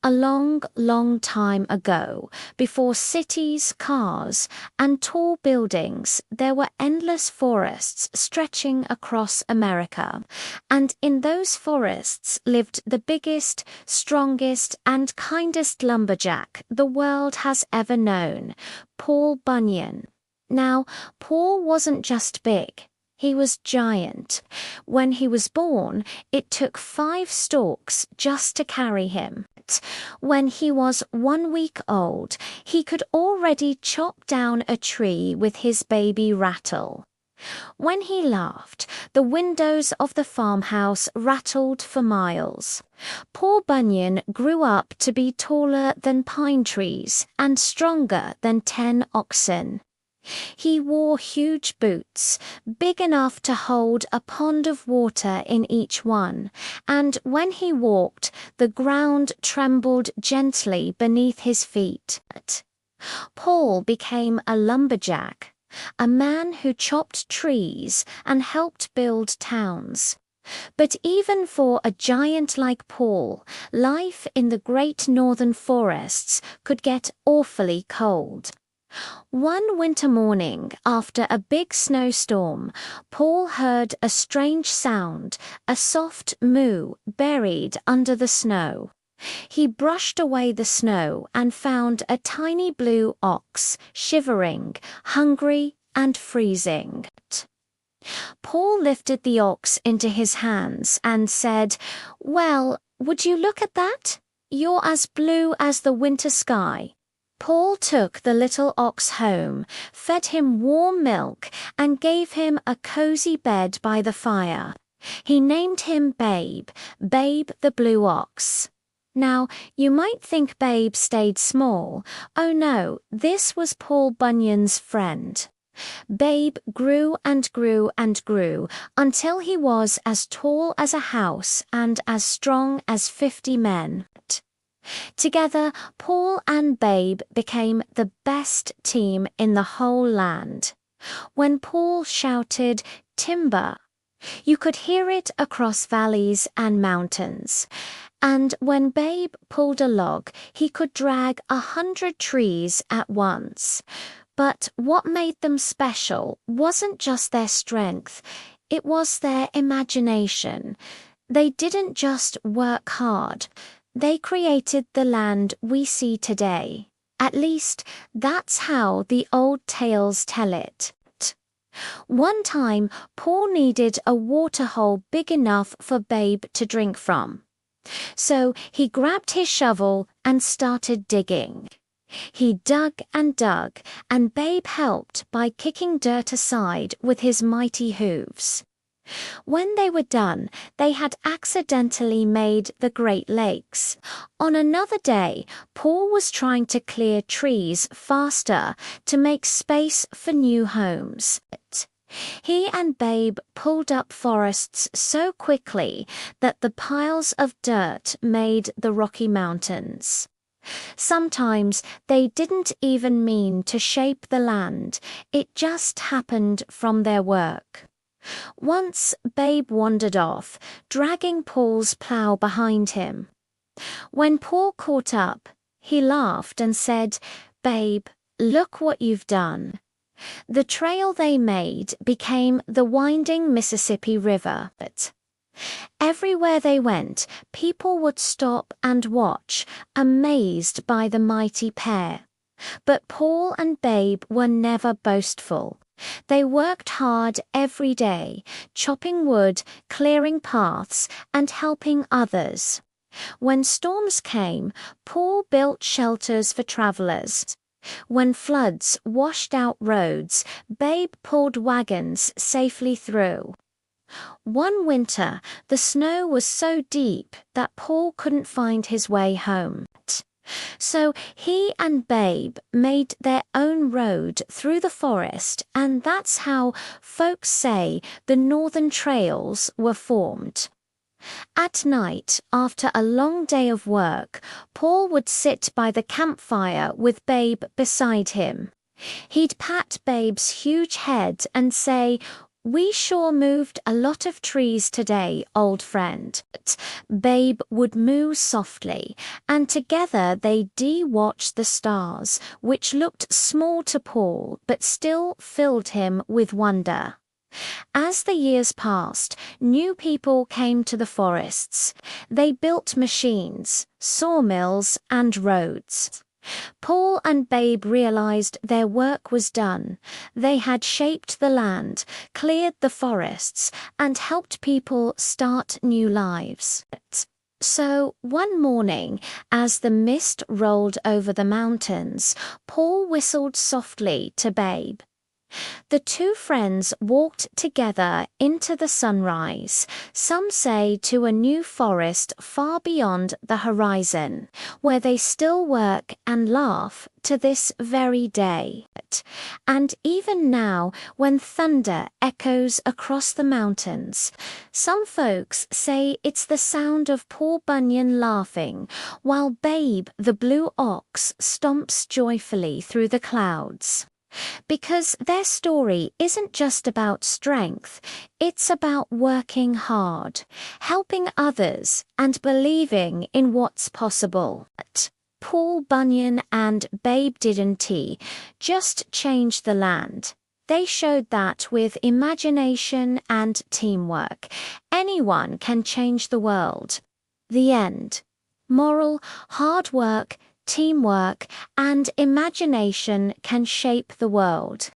A long, long time ago, before cities, cars, and tall buildings, there were endless forests stretching across America. And in those forests lived the biggest, strongest, and kindest lumberjack the world has ever known, Paul Bunyan. Now, Paul wasn't just big. He was giant. When he was born, it took 5 storks just to carry him. When he was 1 week old, he could already chop down a tree with his baby rattle. When he laughed, the windows of the farmhouse rattled for miles. Poor Bunyan grew up to be taller than pine trees and stronger than 10 oxen. He wore huge boots, big enough to hold a pond of water in each one, and when he walked, the ground trembled gently beneath his feet. Paul became a lumberjack, a man who chopped trees and helped build towns. But even for a giant like Paul, life in the great northern forests could get awfully cold. One winter morning, after a big snowstorm, Paul heard a strange sound, a soft moo buried under the snow. He brushed away the snow and found a tiny blue ox, shivering, hungry, and freezing. Paul lifted the ox into his hands and said, "Well, would you look at that? You're as blue as the winter sky." Paul took the little ox home, fed him warm milk, and gave him a cozy bed by the fire. He named him Babe, Babe the blue ox. Now, you might think Babe stayed small. Oh no, this was Paul Bunyan's friend. Babe grew and grew and grew until he was as tall as a house and as strong as 50 men. Together, Paul and Babe became the best team in the whole land. When Paul shouted, "Timber," you could hear it across valleys and mountains. And when Babe pulled a log, he could drag 100 trees at once. But what made them special wasn't just their strength, it was their imagination. They didn't just work hard. They created the land we see today. At least, that's how the old tales tell it. One time, Paul needed a water hole big enough for Babe to drink from. So he grabbed his shovel and started digging. He dug, and Babe helped by kicking dirt aside with his mighty hooves. When they were done, they had accidentally made the Great Lakes. On another day, Paul was trying to clear trees faster to make space for new homes. He and Babe pulled up forests so quickly that the piles of dirt made the Rocky Mountains. Sometimes they didn't even mean to shape the land, it just happened from their work. Once Babe wandered off, dragging Paul's plough behind him. When Paul caught up, he laughed and said, "Babe, look what you've done." The trail they made became the winding Mississippi River. Everywhere they went, people would stop and watch, amazed by the mighty pair. But Paul and Babe were never boastful. They worked hard every day, chopping wood, clearing paths, and helping others. When storms came, Paul built shelters for travelers. When floods washed out roads, Babe pulled wagons safely through. One winter, the snow was so deep that Paul couldn't find his way home. So he and Babe made their own road through the forest, and that's how folks say the northern trails were formed. At night, after a long day of work, Paul would sit by the campfire with Babe beside him. He'd pat Babe's huge head and say, We sure moved a lot of trees today, old friend. Babe would moo softly, and together they watched the stars, which looked small to Paul but still filled him with wonder. As the years passed, new people came to the forests. They built machines, sawmills, and roads. Paul and Babe realized their work was done. They had shaped the land, cleared the forests, and helped people start new lives. So, one morning, as the mist rolled over the mountains, Paul whistled softly to Babe. The two friends walked together into the sunrise, some say to a new forest far beyond the horizon, where they still work and laugh to this very day. And even now, when thunder echoes across the mountains, some folks say it's the sound of poor Bunyan laughing, while Babe the blue ox stomps joyfully through the clouds. Because their story isn't just about strength, it's about working hard, helping others, and believing in what's possible. Paul Bunyan and Babe didn't just change the land. They showed that with imagination and teamwork, anyone can change the world. The end. Moral: hard work, teamwork, and imagination can shape the world.